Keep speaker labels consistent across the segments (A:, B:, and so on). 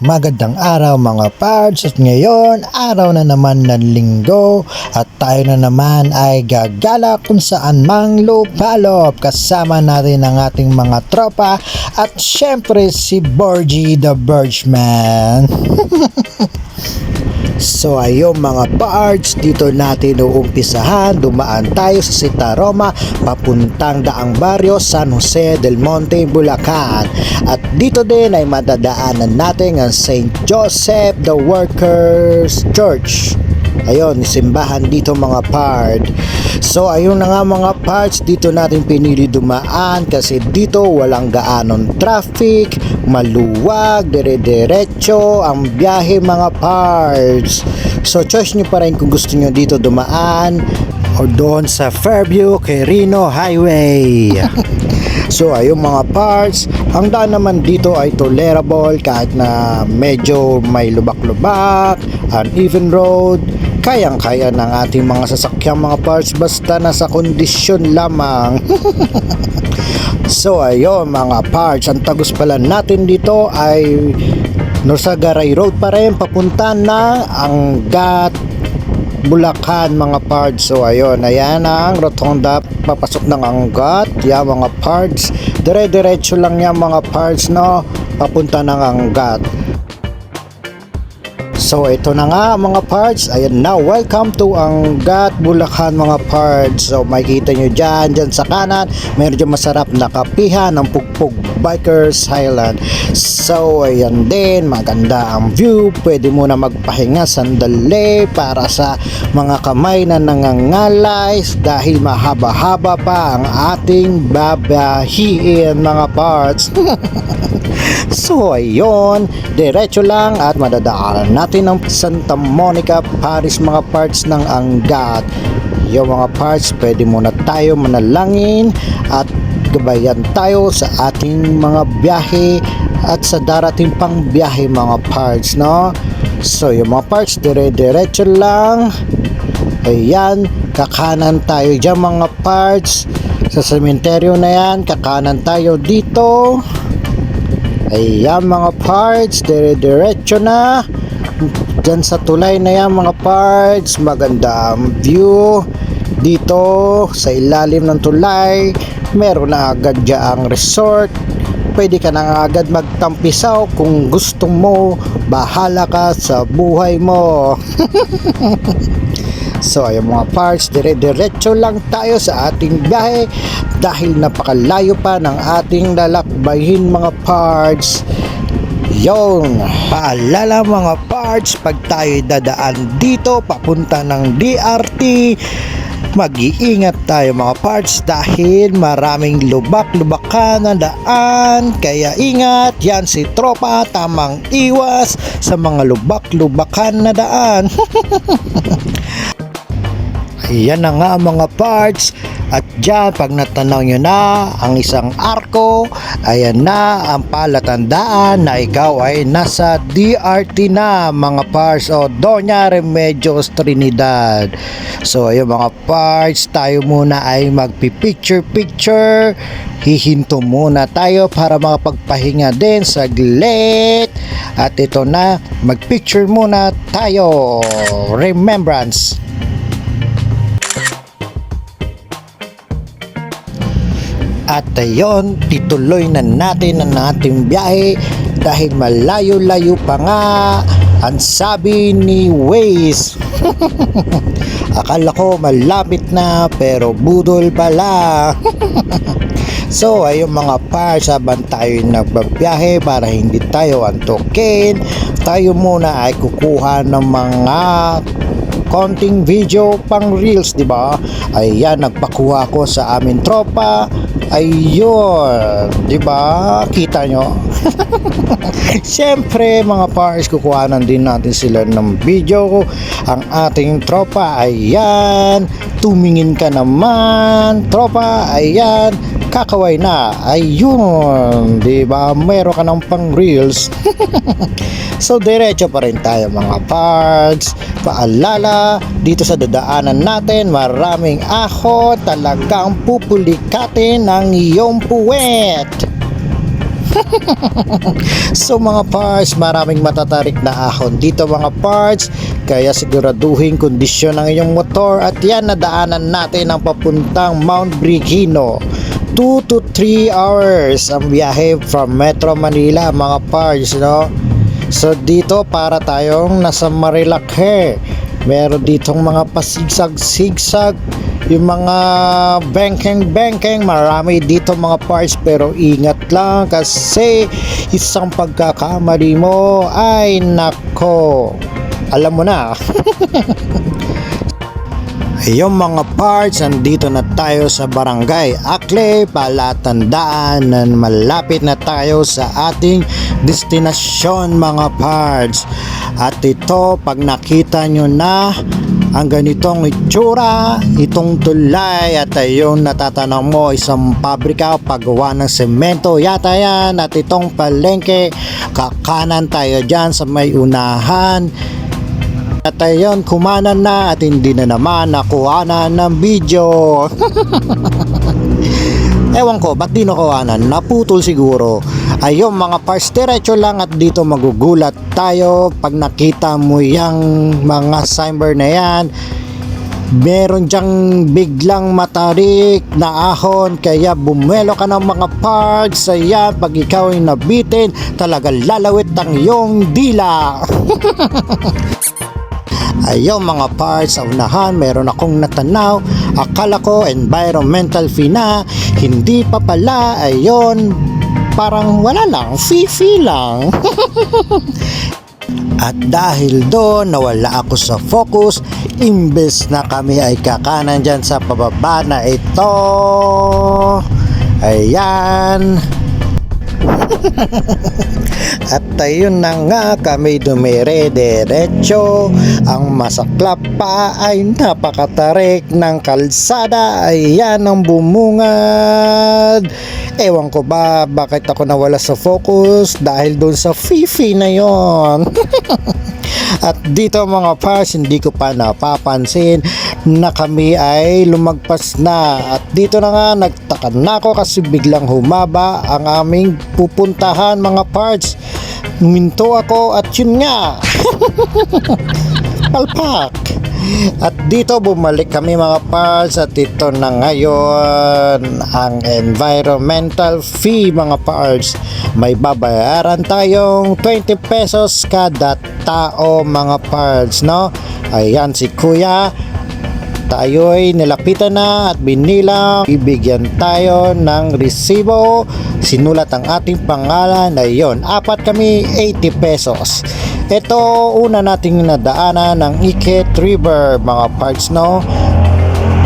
A: Magandang araw mga pards, at ngayon araw na naman ng linggo at tayo na naman ay gagala kung saan mang lupalop kasama natin ang ating mga tropa at syempre si Borgie the Birchman. So ayun mga pards, dito natin uumpisahan. Dumaan tayo sa Sita Roma papuntang Daang Barrio, San Jose del Monte, Bulacan. At dito din ay madadaanan natin ang St. Joseph the Workers Church. Ayun, simbahan dito mga pard. So ayun na nga mga pards, dito natin pinili dumaan kasi dito walang gaanon traffic, maluwag, dire-diretso ang biyahe mga pards. So choice nyo pa rin kung gusto nyo dito dumaan o doon sa Fairview Quirino Highway. So ayun mga parts, ang daan naman dito ay tolerable kahit na medyo may lubak-lubak, uneven road. Kayang-kaya ng ating mga sasakyang mga parts basta nasa kondisyon lamang. So ayun mga parts, ang tagus pala natin dito ay Norsagaray Road pa rin, papunta na ang Gat Bulacan mga parts. So ayun, ayan ang rotonda papasok ng Angat. Yan mga parts, dire-diretso lang yan mga parts, no, papunta ng Angat. So ito na nga mga parts, ayan na, welcome to Angat Bulacan mga parts. So makikita nyo dyan sa kanan, medyo masarap na kapihan ng Pugpug Bikers Highland. So ayan din, maganda ang view, pwede mo na magpahinga sandali para sa mga kamay na nangangalay dahil mahaba-haba pa ang ating babahiin mga parts. So ayun, diretso lang at madadaanan natin ang Santa Monica Parish mga parts ng Angat. Yung mga parts, pwede muna tayo manalangin at gabayan tayo sa ating mga biyahe at sa darating pang biyahe mga parts, no? So yung mga parts, dire-diretso lang. Ayan, kakanan tayo dyan mga parts. Sa sementeryo na yan, kakanan tayo dito. Ayan mga parts, dire-diretso na dyan sa tulay na yan mga parts. Maganda ang view dito sa ilalim ng tulay. Meron na agad dyan ang resort, pwede ka na agad magtampisaw kung gusto mo. Bahala ka sa buhay mo. So ayun mga parts, dire-diretso lang tayo sa ating biyahe dahil napakalayo pa ng ating lalakbayin mga parts. Yon, paalala mga parts, pag tayo dadaan dito papunta ng DRT, mag-iingat tayo mga parts dahil maraming lubak-lubakan na daan. Kaya ingat, yan si tropa, tamang iwas sa mga lubak-lubakan na daan. Ayan na nga mga parts. At dyan, pag natanaw nyo na ang isang arko, ayan na ang palatandaan na ikaw ay nasa DRT na mga parts, o Doña Remedios Trinidad. So ayun mga parts, tayo muna ay magpipicture-picture. Hihinto muna tayo para makapagpahinga din saglit. At ito na, magpicture muna tayo. Remembrance. At ayun, ituloy na natin ang ating biyahe dahil malayo-layo pa nga ang sabi ni Waze. Akala ko malapit na pero budol pala. So ayun mga parts, habang tayo nagbabiyahe para hindi tayo antukin, tayo muna ay kukuha ng mga konting video pang reels, di ba? Ayan, nagpakuha ko sa aming tropa. Ayun, di ba? Kita nyo? Siyempre mga parts, kukuhanan din natin sila ng video. Ang ating tropa, ayan, tumingin ka naman tropa, ayan, kakaway na, ayun, di ba? Meron ka ng pang reels. So diretso pa rin tayo mga parts. Paalala, dito sa dadaanan natin maraming ahon, talagang pupulikatin ng iyong puwet. So mga parts, maraming matatarik na ahon dito mga parts, kaya siguraduhin kondisyon ng iyong motor at yan nadaanan natin ang papuntang Mount Brigino. 2 to 3 hours ang biyahe from Metro Manila mga parts, no? So dito para tayong nasa Marilake. Meron ditong mga pasigsag-sigsag, yung mga bangkeng-bangkeng, marami dito mga parts, pero ingat lang kasi isang pagkakamali mo ay nako, alam mo na. Yung mga parts, andito na tayo sa Barangay Akle, palatandaan na malapit na tayo sa ating destinasyon mga parts. At ito, pag nakita nyo na ang ganitong itsura, itong tulay at yung natatanaw mo isang pabrika paggawa ng semento, yata yan. At itong palengke, kakanan tayo dyan sa may unahan. At ayun, kumanan na at hindi na naman nakuhanan ng video. Ewan ko, ba't di nakuhanan? Naputol siguro. Ayun mga parts, diretso lang at dito magugulat tayo pag nakita mo yung mga signboard na yan. Meron dyang biglang matarik na ahon, kaya bumelo ka ng mga parts. Ayan, pag ikaw ay nabitin, talaga lalawit ang iyong dila. Ayaw mga parts, sa unahan meron akong natanaw, akala ko environmental fee na, hindi pa pala. Ayon, parang wala lang, fee lang. At dahil doon nawala ako sa focus, imbes na kami ay kakanan dyan sa pababa na ito. Ayan. At ayun na nga, kami dumire-derecho. Ang masaklap pa ay napakatarik ng kalsada. Ayan ang bumungad. Ewan ko ba bakit ako nawala sa focus, dahil doon sa fifi na yon. At dito mga parts, hindi ko pa napapansin na kami ay lumagpas na. At dito na nga, nagtaka na ako kasi biglang humaba ang aming pupuntahan mga parts. Minto ako at yun nga. Palpak. At dito bumalik kami mga parts, at ito na ngayon ang environmental fee mga parts. May babayaran tayong 20 pesos kada tao mga parts, no? Ayan si kuya, tayo'y nilapitan na at binilang, ibigyan tayo ng resibo, sinulat ang ating pangalan. Ayun, apat kami, 80 pesos. Ito, una nating nadaanan ng Iket River mga parts, no?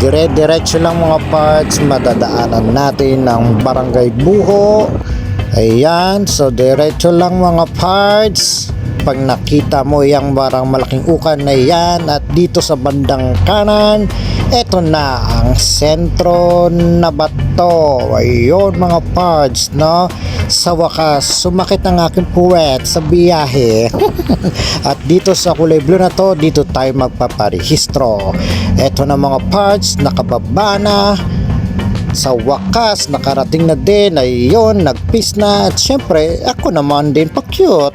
A: Dire-diretso lang mga parts, madadaanan natin ng Barangay Buho. Ayan, so diretso lang mga parts. Pag nakita mo yung barang malaking ukan na yan, at dito sa bandang kanan, eto na ang sentro na bato. Ayun mga parts, no? Sa wakas, sumakit ang aking puwet sa biyahe. At dito sa kulay blue na to, dito tayo magpaparehistro. Eto na mga parts, nakababa na. Sa wakas, nakarating na din. Ayun, nagpeace na. At syempre, ako naman din pa-cute.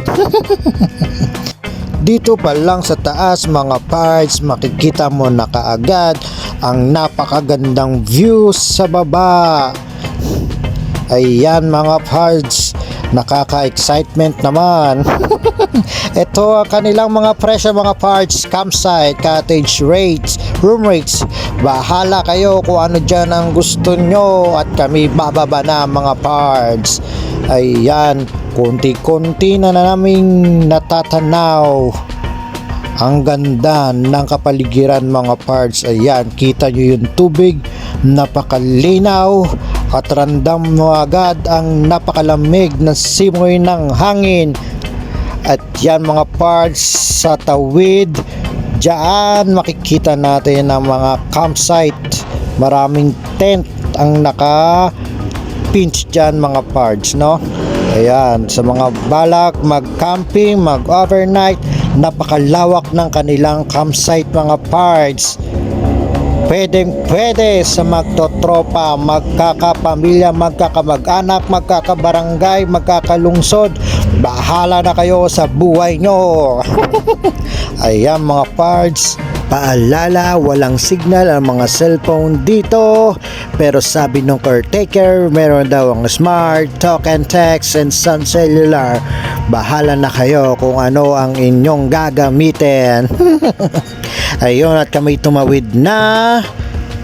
A: Dito pa lang sa taas mga parts, makikita mo na kaagad ang napakagandang view sa baba. Ayan mga parts, nakaka-excitement naman. Ito ang kanilang mga presyo mga parts: campsite, cottage rates, room rates. Bahala kayo kung ano dyan ang gusto nyo, at kami bababa na mga parts. Ayan, konti-konti na naming natatanaw. Ang ganda ng kapaligiran mga parts. Ayan, kita nyo yung tubig, napakalinaw, at randam mo agad ang napakalamig na simoy ng hangin. At yan mga parts, sa tawid diyan makikita natin ang mga campsite. Maraming tent ang naka pinch dyan mga parts, no? Ayan, sa mga balak mag-camping, mag-overnight, napakalawak ng kanilang campsite mga parts. pwede sa magtotropa, magkakapamilya, magkakamag-anak, magkakabarangay, magkakalungsod. Bahala na kayo sa buhay nyo. Ayan mga pards, paalala, walang signal ang mga cellphone dito. Pero sabi ng caretaker, meron daw ang smart, talk and text, and sun cellular. Bahala na kayo kung ano ang inyong gagamitin. Ayun, at kami tumawid na.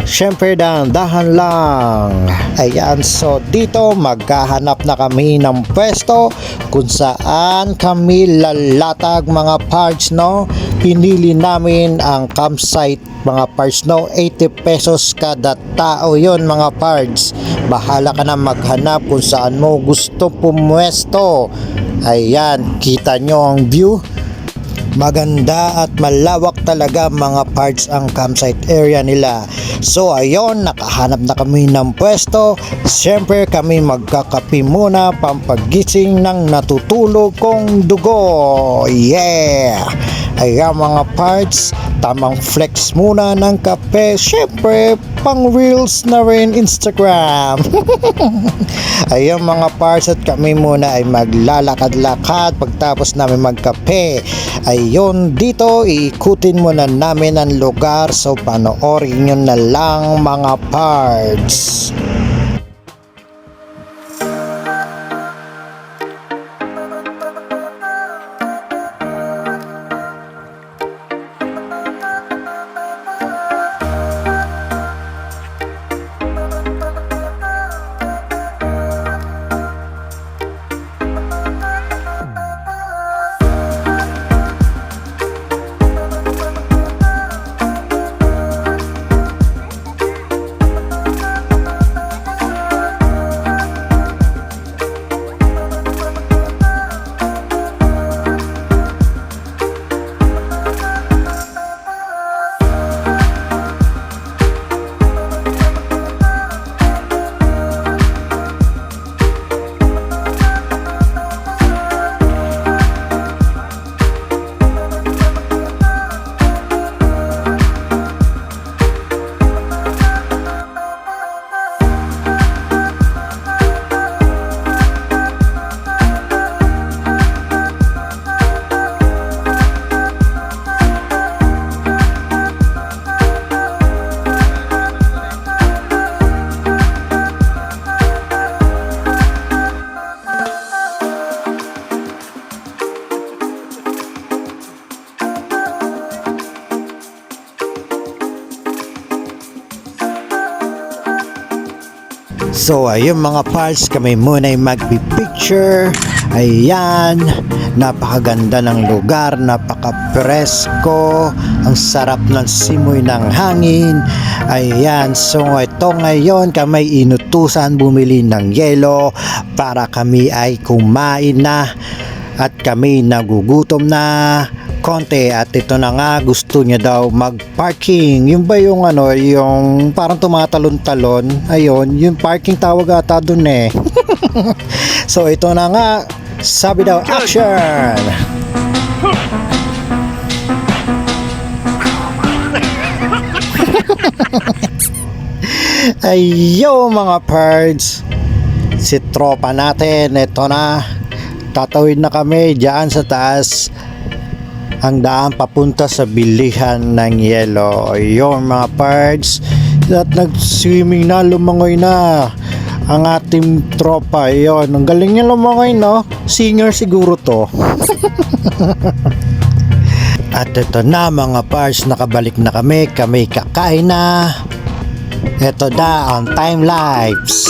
A: Siyempre dahan lang. Ayan, so dito maghahanap na kami ng pwesto kung saan kami lalatag mga parts, no? Pinili namin ang campsite mga parts, no? 80 pesos kada tao yon mga parts. Bahala ka na maghanap kung saan mo gusto pumwesto. Ayan, kita nyo ang view. Maganda at malawak talaga mga parts ang campsite area nila. So ayun, nakahanap na kami ng pwesto. Siyempre kami magkakape muna pampagising ng natutulog kong dugo. Yeah! Ayan mga parts, tamang flex muna ng kape. Siyempre pang reels na rin Instagram. Ayan mga parts, at kami muna ay maglalakad-lakad pagtapos namin magkape. Ayun, dito iikutin muna namin ang lugar, so panoorin nyo na lang mga parts. So ayun mga parts, kami muna ay magpipicture. Ayan, napakaganda ng lugar, napaka-presko, ang sarap ng simoy ng hangin. Ayan, so ito ngayon kami inutusan bumili ng yelo para kami ay kumain na at kami nagugutom na konti, at ito na nga, gusto niya daw mag-parking. Yung ba yung ano, yung parang tumatalon-talon, ayun, yung parking tawag ata dun eh. So ito na nga, sabi daw action. Ayo mga pards, si tropa natin, ito na, tatawid na kami dyan sa taas ang daan papunta sa bilihan ng yelo. Ayun mga pards, at nag-swimming na, lumangoy na ang ating tropa. Ayun, ang galing niya lumangoy, no? Singer siguro to. At ito na mga pards, nakabalik na kami kakain na. Ito na ang time lapse.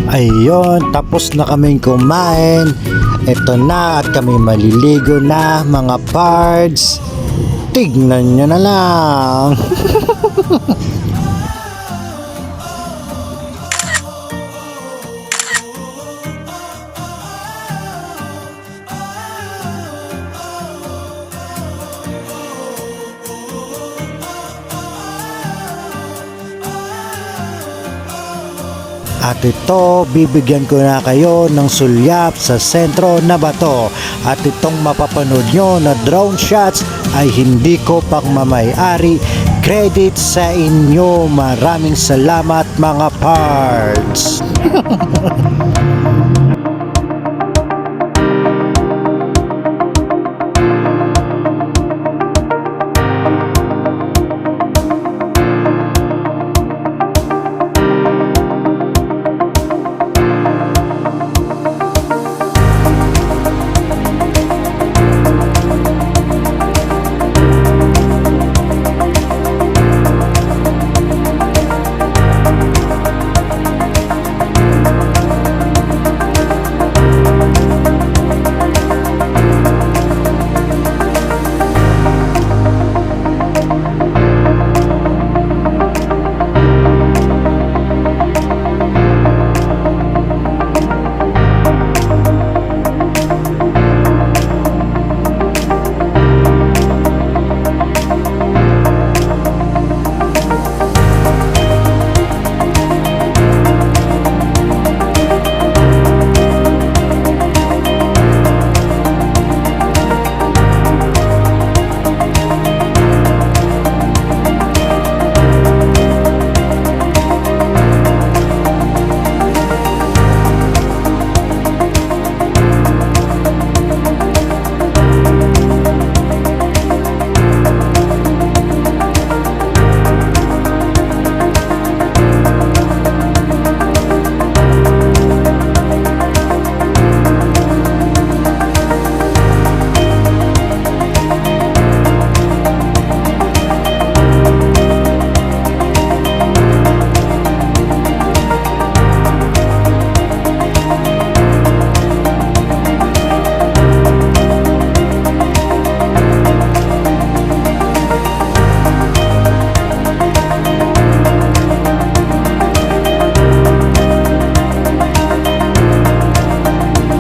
A: Ayun, tapos na kaming kumain. Ito na, at kami maliligo na mga pards. Tignan nyo na lang. At ito, bibigyan ko na kayo ng sulyap sa sentro na bato. At itong mapapanood nyo na drone shots ay hindi ko pagmamay-ari. Credit sa inyo. Maraming salamat mga pards.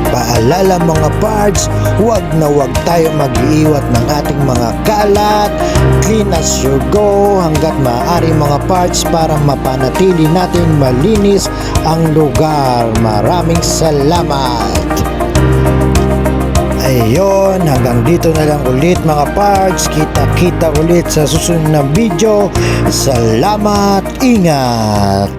A: Paalala mga pards, huwag na huwag tayo mag-iiwat ng ating mga kalat. Clean as you go hanggat maaari mga pards para mapanatili natin malinis ang lugar. Maraming salamat. Ayun, hanggang dito na lang ulit mga pards. Kita-kita ulit sa susunod na video. Salamat, ingat.